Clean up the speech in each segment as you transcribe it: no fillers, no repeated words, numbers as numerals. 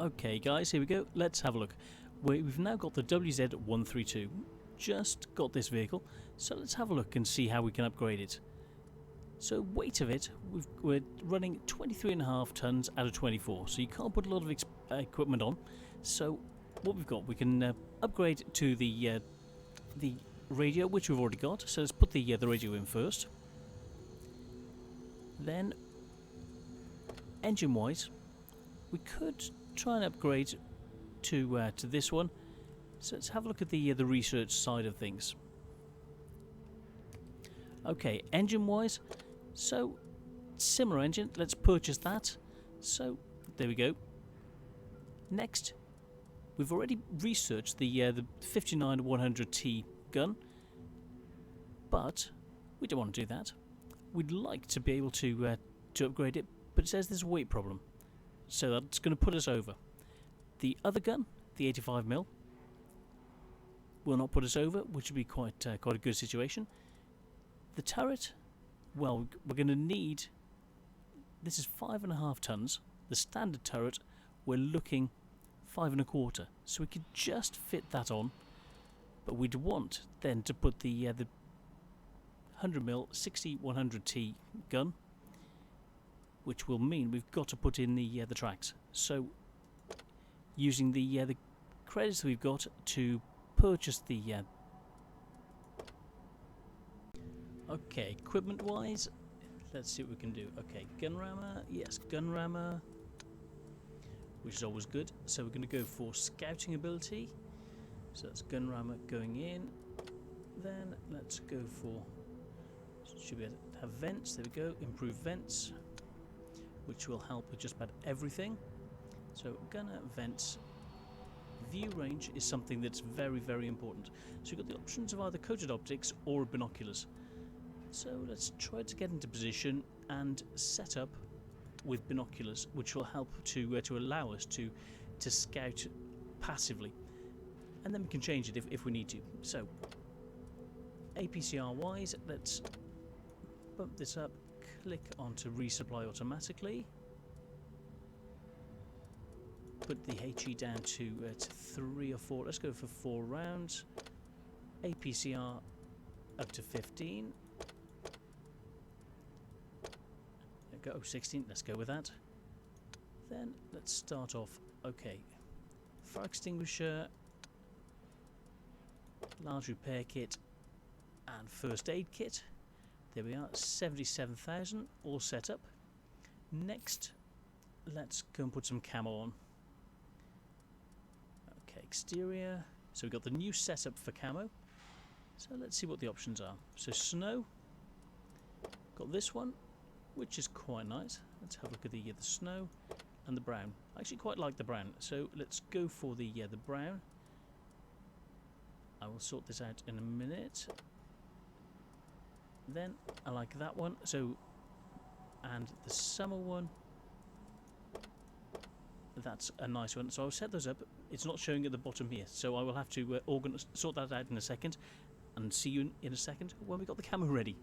Okay guys, here we go, let's have a look. We've now got the WZ132, just got this vehicle, so let's have a look and see how we can upgrade it. So weight of it, we're running 23.5 tons out of 24, so you can't put a lot of equipment on. So what we've got, we can upgrade to the radio, which we've already got, so let's put the radio in first. Then, engine-wise, we could try and upgrade to this one. So let's have a look at the research side of things. Okay, engine-wise, so similar engine. Let's purchase that. So there we go. Next, we've already researched the 59-100T gun, but we don't want to do that. We'd like to be able to upgrade it, but it says there's a weight problem. So that's going to put us over. The other gun, the 85mm, will not put us over, which would be quite a good situation. The turret, well, we're going to need, this is 5.5 tons. The standard turret, we're looking 5.25, so we could just fit that on. But we'd want then to put the 100mm 60-100T gun, which will mean we've got to put in the tracks. So using the credits that we've got to purchase the okay, equipment wise, let's see what we can do. Okay, gun rammer, yes, gun rammer, which is always good. So we're going to go for scouting ability, so that's gun rammer going in. Then let's go for, should we have vents, there we go, improve vents, which will help with just about everything. So gunner, vents, view range is something that's very important. So you've got the options of either coated optics or binoculars. So let's try to get into position and set up with binoculars, which will help to allow us to scout passively, and then we can change it if we need to. So APCR wise, let's bump this up, click onto resupply automatically, put the HE down to 3 or 4, let's go for 4 rounds, APCR up to 15, there we go, 16, let's go with that. Then let's start off, okay, fire extinguisher, large repair kit and first aid kit. There we are, 77,000, all set up. Next, let's go and put some camo on. Okay, exterior. So we've got the new setup for camo. So let's see what the options are. So snow, got this one, which is quite nice. Let's have a look at the snow and the brown. I actually quite like the brown, so let's go for the brown. I will sort this out in a minute. Then I like that one, so, and the summer one, that's a nice one. So I'll set those up. It's not showing at the bottom here, so I will have to sort that out in a second, and see you in a second when we got the camo ready.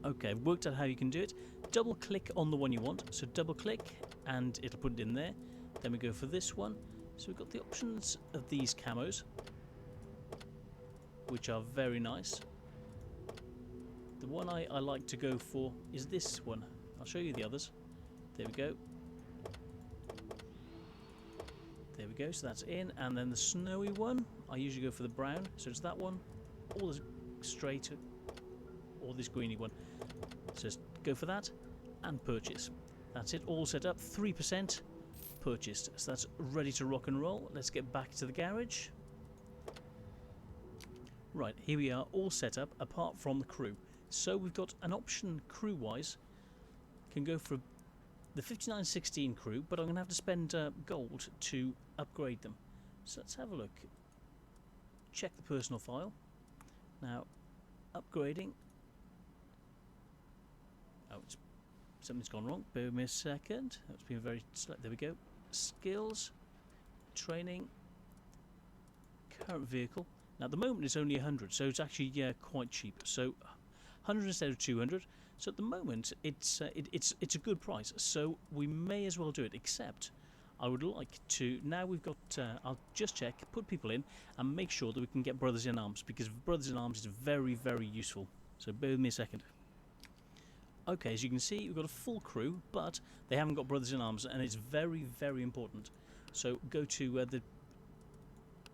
Okay, I've worked out how you can do it. Double click on the one you want, so double click and it'll put it in there. Then we go for this one. So we've got the options of these camos, which are very nice. The one I like to go for is this one. I'll show you the others. There we go. There we go, so that's in. And then the snowy one, I usually go for the brown. So it's that one, or the straight, or this greeny one. So just go for that and purchase. That's it, all set up. 3% purchased. So that's ready to rock and roll. Let's get back to the garage. Right, here we are, all set up apart from the crew. So we've got an option crew-wise, can go for the 5916 crew, but I'm going to have to spend gold to upgrade them. So let's have a look. Check the personal file. Now, upgrading. Oh, something's gone wrong. Bear with me a second. It's been very slow. There we go. Skills, training, current vehicle. Now at the moment it's only 100, so it's actually quite cheap. So 100 instead of 200. So at the moment it's a good price. So we may as well do it. Except I would like to, now we've got, I'll just check, put people in, and make sure that we can get Brothers in Arms, because Brothers in Arms is very, very useful. So bear with me a second. Okay, as you can see, we've got a full crew, but they haven't got Brothers in Arms, and it's very, very important. So go to the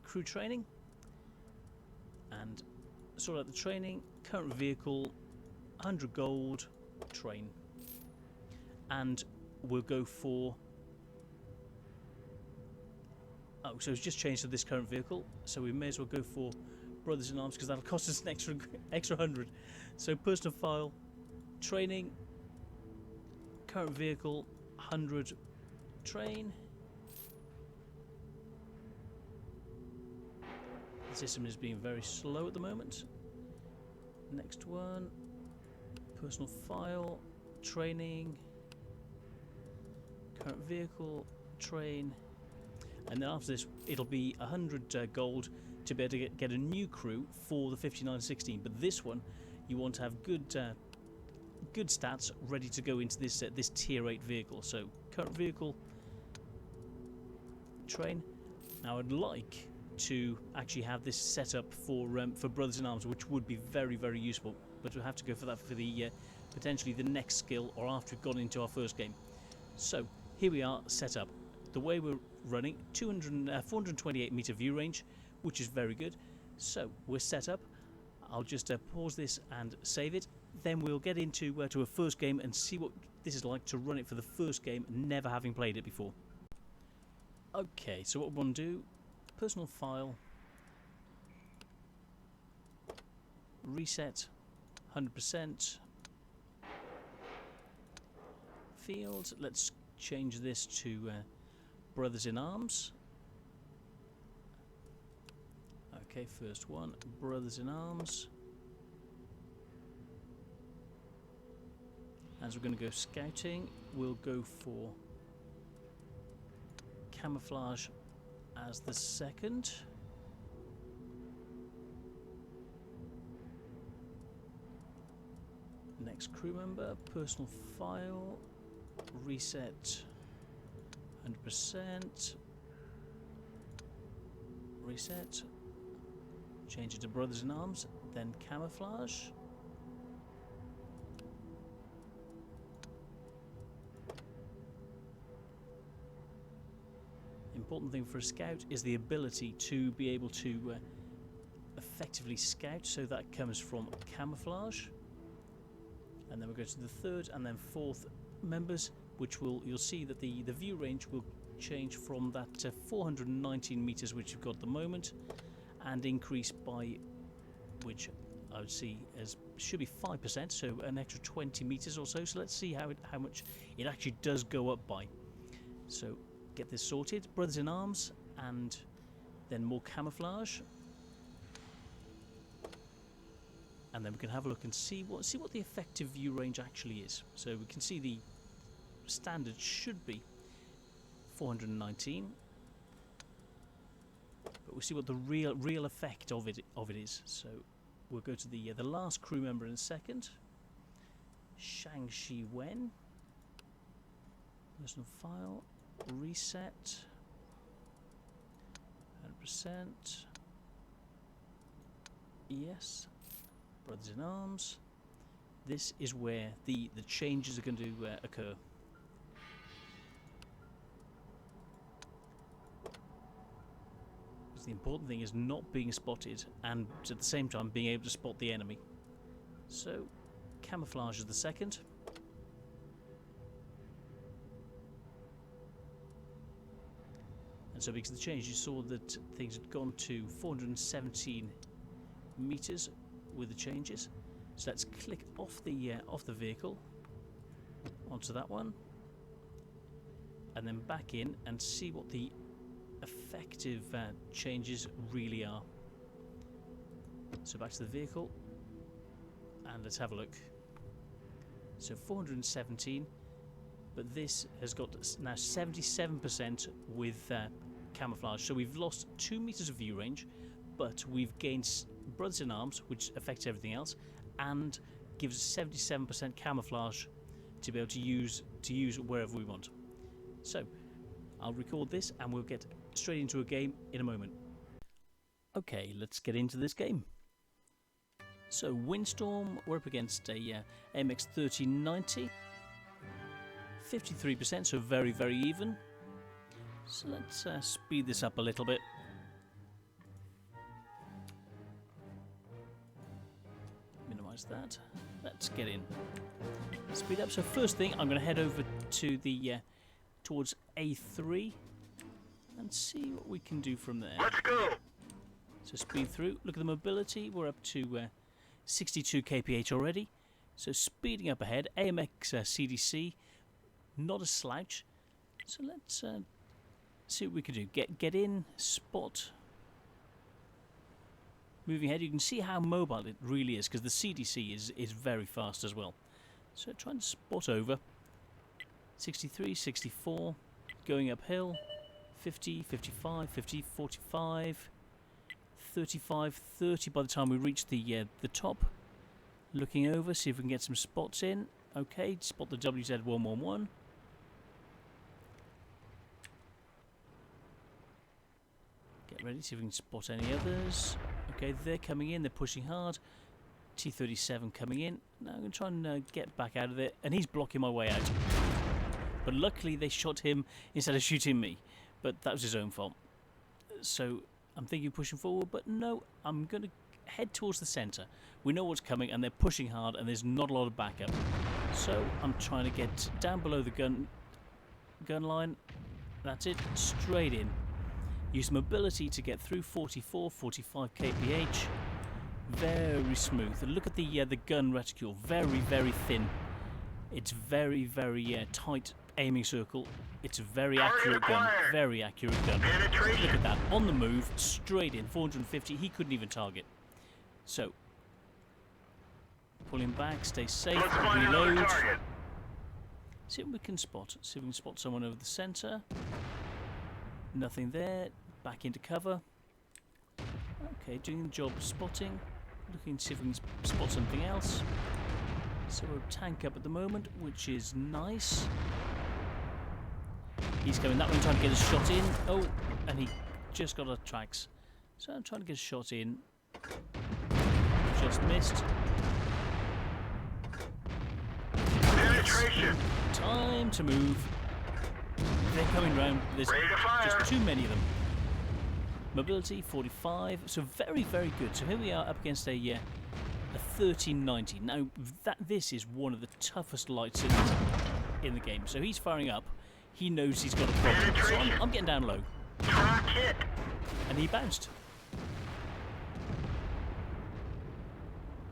crew training, and sort out the training, current vehicle, 100 gold, train. And we'll go for... Oh, so it's just changed to this current vehicle, so we may as well go for Brothers in Arms, because that'll cost us an extra 100. So personal file, training, current vehicle, 100, train. The system is being very slow at the moment. Next one, personal file, training, current vehicle, train. And then after this, it'll be 100 gold to be able to get a new crew for the 5916. But this one, you want to have good stats ready to go into this this tier 8 vehicle. So current vehicle, train. Now I'd like to actually have this set up for Brothers in Arms, which would be very, very useful. But we'll have to go for that for the potentially the next skill, or after we've gone into our first game. So here we are set up. The way we're running, 428 meter view range, which is very good. So we're set up. I'll just pause this and save it. Then we'll get into to a first game and see what this is like to run it for the first game, never having played it before. Okay, so what we want to do, personal file, reset, 100%, field, let's change this to Brothers in Arms. Okay, first one, Brothers in Arms. As we're going to go scouting, we'll go for camouflage as the second. Next crew member, personal file, reset, 100%, reset, change it to Brothers in Arms, then camouflage. Important thing for a scout is the ability to be able to effectively scout, so that comes from camouflage. And then we go to the third and then fourth members, which you'll see that the view range will change from that 419 meters which you've got at the moment, and increase by, which I would see as should be 5%, so an extra 20 meters or so. So let's see how much it actually does go up by. So get this sorted, Brothers in Arms, and then more camouflage, and then we can have a look and see what the effective view range actually is. So we can see the standard should be 419, but we'll see what the real effect of it is. So we'll go to the last crew member in a second, Shang-Chi Wen, personal file, reset, 100%, yes, Brothers in Arms. This is where the changes are going to occur. Because the important thing is not being spotted, and at the same time being able to spot the enemy. So camouflage is the second. And so because of the change, you saw that things had gone to 417 meters with the changes. So let's click off the vehicle onto that one, and then back in and see what the effective changes really are. So back to the vehicle, and let's have a look. So 417, but this has got now 77% with camouflage. So we've lost 2 meters of view range, but we've gained Brothers in Arms, which affects everything else, and gives us 77% camouflage to be able to use wherever we want. So I'll record this and we'll get straight into a game in a moment. Okay, let's get into this game. So Windstorm, we're up against a AMX 1390. 53%, so very, very even. So let's speed this up a little bit. Minimize that. Let's get in. Speed up. So first thing, I'm going to head over to the towards A3 and see what we can do from there. Let's go. So speed through. Look at the mobility. We're up to 62 kph already. So speeding up ahead. AMX CDC, not a slouch. So let's see what we can do. Get in, spot. Moving ahead, you can see how mobile it really is because the CDC is very fast as well. So trying to spot over. 63, 64, going uphill. 50, 55, 50, 45, 35, 30 by the time we reach the top. Looking over, see if we can get some spots in. Okay, spot the WZ111. Get ready, see if we can spot any others. Okay, they're coming in, they're pushing hard. T37 coming in. Now I'm going to try and get back out of it, and he's blocking my way out. But luckily they shot him instead of shooting me, but that was his own fault. So I'm thinking pushing forward, but no, I'm going to head towards the centre. We know what's coming, and they're pushing hard, and there's not a lot of backup. So I'm trying to get down below the gun line. That's it, straight in. Use mobility to get through 44, 45 kph. Very smooth. And look at the gun reticule, very, very thin. It's very, very tight aiming circle. It's a very accurate gun, very accurate gun. Look at that, on the move, straight in, 450. He couldn't even target. So, pull him back, stay safe, reload. See what we can spot. See if we can spot someone over the centre. Nothing there. Back into cover. Okay, doing the job spotting. Looking to see if we can spot something else. So we're tank up at the moment, which is nice. He's coming that way, trying to get a shot in. Oh, and he just got our tracks. So I'm trying to get a shot in. Just missed. Penetration. Time to move. They're coming round. There's just too many of them. Mobility 45. So very, very good. So here we are up against a 1390. Now this is one of the toughest lights in the game. So he's firing up. He knows he's got a problem. So I'm getting down low. And he bounced.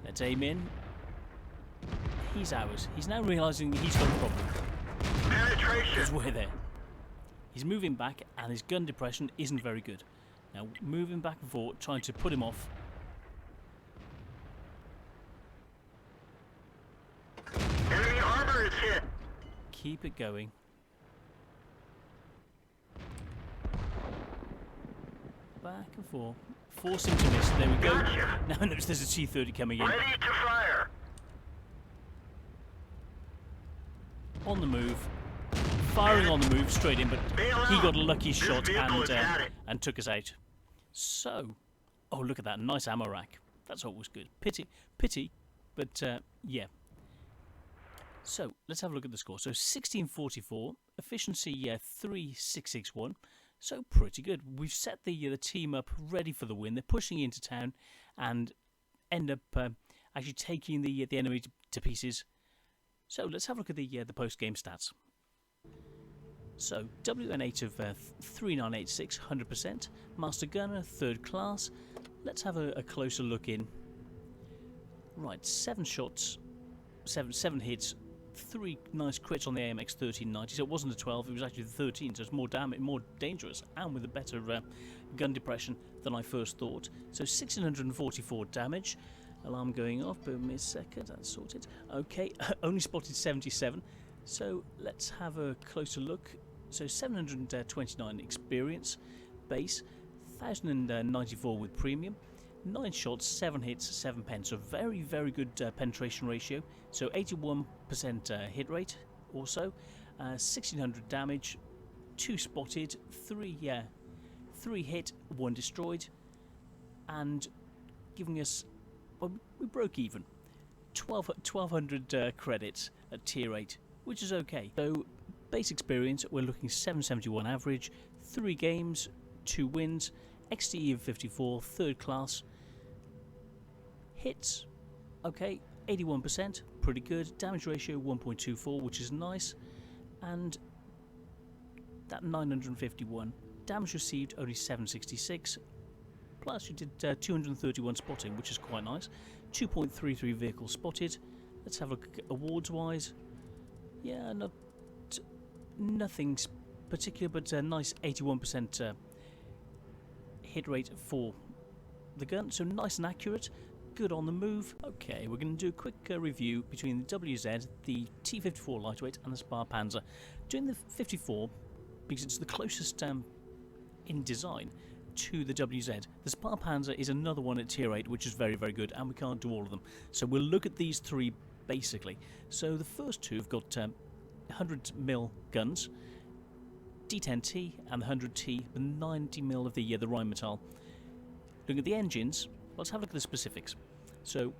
Let's aim in. He's ours. He's now realising he's got a problem. Because we're there. He's moving back and his gun depression isn't very good. Now moving back and forth, trying to put him off. Enemy armor is hit. Keep it going. Back and forth. Force him to miss. There we go. Gotcha. Now notice there's a T30 coming in. Ready to fire. On the move. Firing on the move, straight in, but he got a lucky shot and took us out. So, oh look at that, nice ammo rack. That's always good. Pity, but yeah. So, let's have a look at the score. So 1644, efficiency 3661. So pretty good. We've set the team up ready for the win. They're pushing into town and end up actually taking the enemy to pieces. So let's have a look at the post-game stats. So WN8 of 3986, 100%. Master Gunner, 3rd class. Let's have a closer look in. Right, 7 shots, 7 hits, 3 nice crits on the AMX 1390. So it wasn't a 12, it was actually the 13, so it's more damage, more dangerous, and with a better gun depression than I first thought. So 1644 damage. Alarm going off, bear with me a second, that's sorted. Okay, only spotted 77. So let's have a closer look. So 729 experience base, 1094 with premium, 9 shots, 7 hits, 7 pens. So very, very good penetration ratio. So 81% hit rate also, 1600 damage, 2 spotted, 3 hit, 1 destroyed, and giving us, well, we broke even. 1200 credits at Tier 8, which is okay. So, base experience, we're looking 771 average, 3 games, 2 wins, XTE of 54, 3rd class. Hits, okay, 81%, pretty good. Damage ratio 1.24, which is nice. And that 951. Damage received only 766. Plus you did 231 spotting, which is quite nice. 2.33 vehicles spotted. Let's have a look awards wise. Yeah, nothing particular, but a nice 81% hit rate for the gun. So nice and accurate. Good on the move. Okay, we're going to do a quick review between the WZ, the T54 lightweight, and the Spar Panzer. Doing the 54 because it's the closest in design to the WZ. The Spar Panzer is another one at Tier 8, which is very, very good, and we can't do all of them. So we'll look at these 3 basically. So the first 2 have got 100mm guns, D10T and the 100T, the 90mm of the Rheinmetall. Looking at the engines, let's have a look at the specifics. So,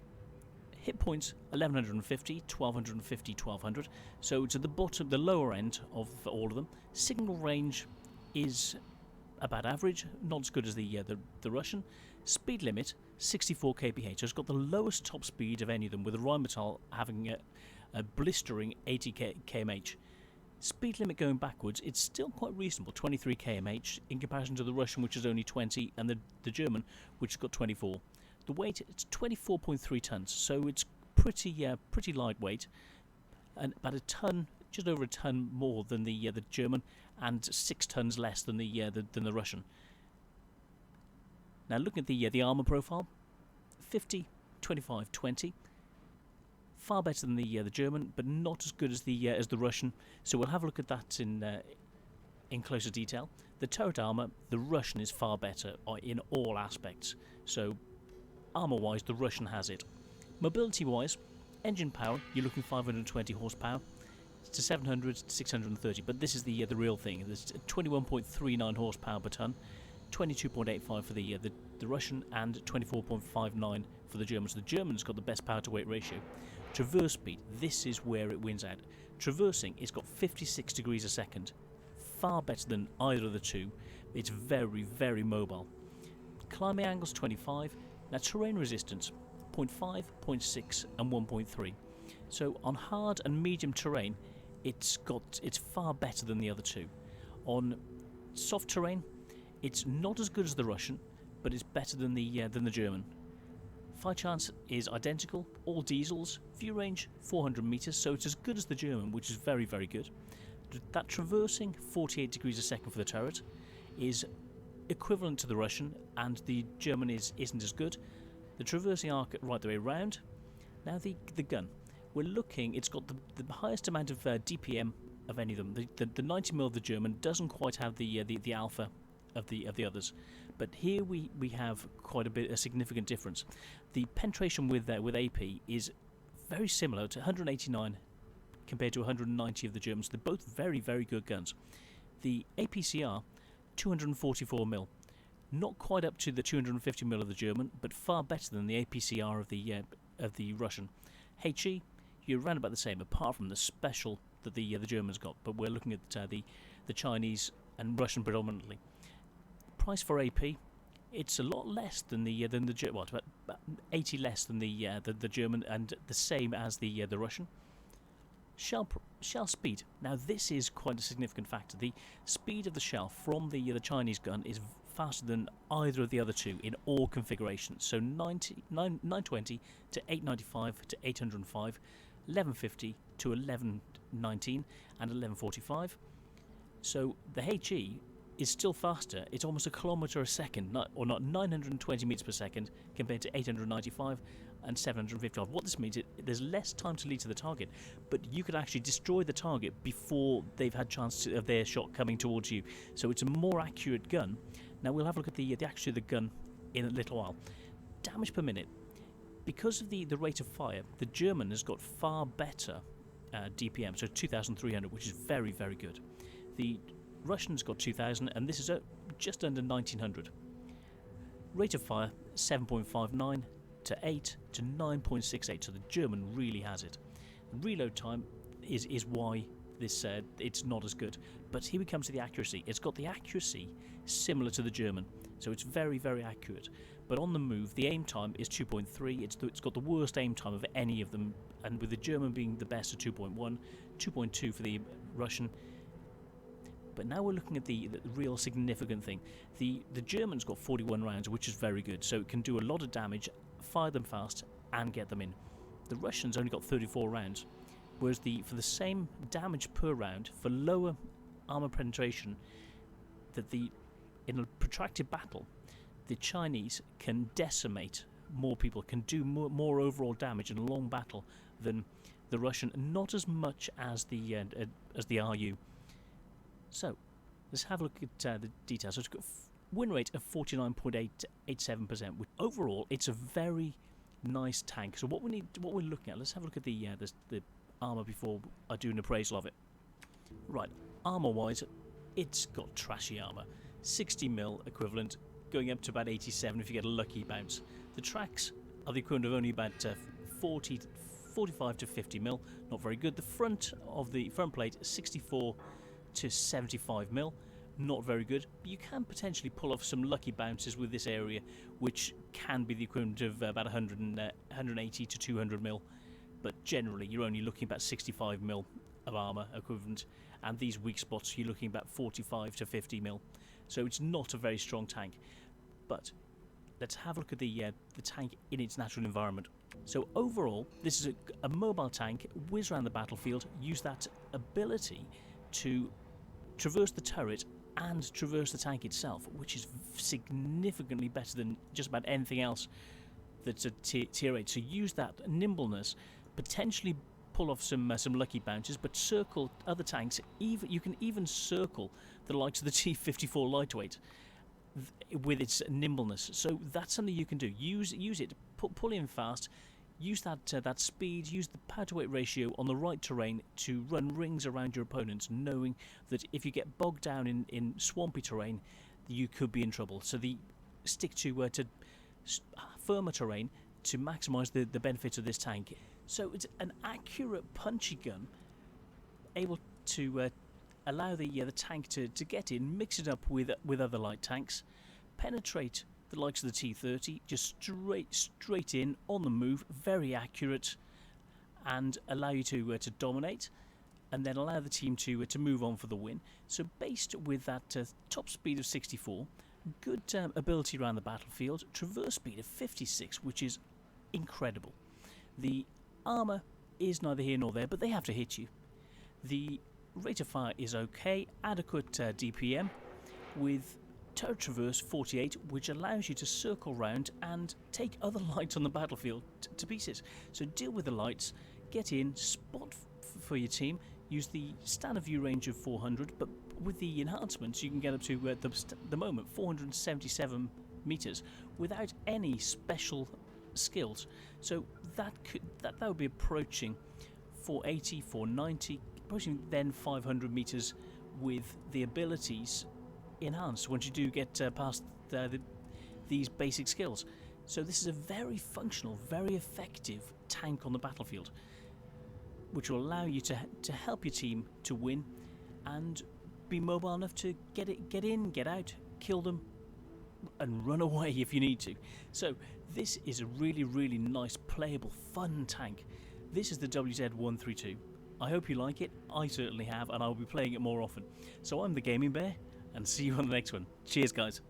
hit points 1150, 1250, 1200. So to the bottom, the lower end of all of them. Signal range is about average, not as good as the Russian. Speed limit 64 kph. So it's got the lowest top speed of any of them, with the Rheinmetall having a blistering 80 kmh. Speed limit going backwards, it's still quite reasonable, 23 kmh in comparison to the Russian, which is only 20, and the German, which has got 24. The weight, it's 24.3 tons, so it's pretty lightweight, and about a ton, just over a ton more than the German, and 6 tons less than the Russian. Now looking at the armor profile, 50, 25, 20. Far better than the German, but not as good as the Russian. So we'll have a look at that in closer detail. The turret armor, the Russian is far better in all aspects. So armor-wise, the Russian has it. Mobility-wise, engine power, you're looking 520 horsepower to 700 to 630. But this is the real thing. There's 21.39 horsepower per ton, 22.85 for the Russian, and 24.59 for the German. So the German's got the best power-to-weight ratio. Traverse speed, this is where it wins out. Traversing, it's got 56 degrees a second. Far better than either of the 2. It's very, very mobile. Climbing angles 25. Now terrain resistance 0.5, 0.6 and 1.3. So on hard and medium terrain, it's far better than the other 2. On soft terrain, it's not as good as the Russian, but it's better than the German. Fire chance is identical, all diesels, view range 400 meters, so it's as good as the German, which is very, very good. That traversing 48 degrees a second for the turret is equivalent to the Russian, and the German isn't as good. The traversing arc right the way around. Now the gun, we're looking, it's got the highest amount of DPM of any of them. The 90mm of the German doesn't quite have the alpha of the others, but here we have quite a significant difference. The penetration with AP is very similar to 189 compared to 190 of the Germans. They're both very, very good guns. The APCR 244mm, not quite up to the 250mm of the German, but far better than the APCR of the Russian. HE, you're around about the same, apart from the special that the Germans got. But we're looking at the Chinese and Russian predominantly. Price for AP, it's a lot less than the German. What, about 80 less than the German, and the same as the Russian. Shell speed. Now this is quite a significant factor. The speed of the shell from the Chinese gun is faster than either of the other 2 in all configurations. So 920 to 895 to 805, 1150 to 1119 and 1145. So the HE is still faster. It's almost a kilometre a second, not 920 meters per second compared to 895 and 755. What this means is there's less time to lead to the target, but you could actually destroy the target before they've had chance of their shot coming towards you. So it's a more accurate gun. Now we'll have a look at the gun in a little while. Damage per minute. Because of the rate of fire, the German has got far better DPM, so 2,300, which is very, very good. The Russians got 2,000, and this is just under 1,900. Rate of fire 7.59 to 8 to 9.68, so the German really has it. Reload time is why this it's not as good. But here we come to the accuracy. It's got the accuracy similar to the German, so it's very, very accurate. But on the move, the aim time is 2.3. It's got the worst aim time of any of them, and with the German being the best at 2.1, 2.2 for the Russian. But now we're looking at the real significant thing. The German's got 41 rounds, which is very good, so it can do a lot of damage, fire them fast, and get them in. The Russians only got 34 rounds, whereas for the same damage per round, for lower armor penetration, in a protracted battle, the Chinese can decimate more people, can do more overall damage in a long battle than the Russian, not as much as the RU. So, let's have a look at the details. So it's got win rate of 49.87%. Overall, it's a very nice tank. So what we're looking at, let's have a look at the armor before I do an appraisal of it. Right, armor-wise, it's got trashy armor. 60 mil equivalent, going up to about 87 if you get a lucky bounce. The tracks are the equivalent of only about 45 to 50 mil, not very good. The front plate, 64 to 75 mil, not very good. But you can potentially pull off some lucky bounces with this area, which can be the equivalent of about 180 to 200 mil. But generally, you're only looking about 65 mil of armor equivalent, and these weak spots, you're looking about 45 to 50 mil. So it's not a very strong tank. But let's have a look at the tank in its natural environment. So overall, this is a mobile tank, whiz around the battlefield, use that ability to traverse the turret and traverse the tank itself, which is significantly better than just about anything else that's a tier 8. So use that nimbleness, potentially pull off some lucky bounces, but circle other tanks. You can even circle the likes of the T-54 lightweight with its nimbleness. So that's something you can do. Use it, pull in fast. Use that speed, use the power to weight ratio on the right terrain to run rings around your opponents, knowing that if you get bogged down in swampy terrain, you could be in trouble. So stick to firmer terrain to maximise the benefits of this tank. So it's an accurate punchy gun, able to allow the tank to get in, mix it up with other light tanks, penetrate the likes of the T-30, just straight in, on the move, very accurate, and allow you to dominate, and then allow the team to move on for the win. So based with that top speed of 64, good ability around the battlefield, traverse speed of 56, which is incredible. The armour is neither here nor there, but they have to hit you. The rate of fire is okay, adequate DPM, with turret traverse 48, which allows you to circle round and take other lights on the battlefield to pieces. So deal with the lights, get in, spot for your team, use the standard view range of 400, but with the enhancements you can get up to the moment 477 meters without any special skills. So that would be approaching 480, 490, approaching then 500 meters with the abilities enhanced once you do get past these basic skills. So this is a very functional, very effective tank on the battlefield, which will allow you to help your team to win and be mobile enough to get in, get out, kill them, and run away if you need to. So this is a really, really nice, playable, fun tank. This is the WZ-132. I hope you like it. I certainly have, and I'll be playing it more often. So I'm the Gaming Bear, and see you on the next one. Cheers, guys.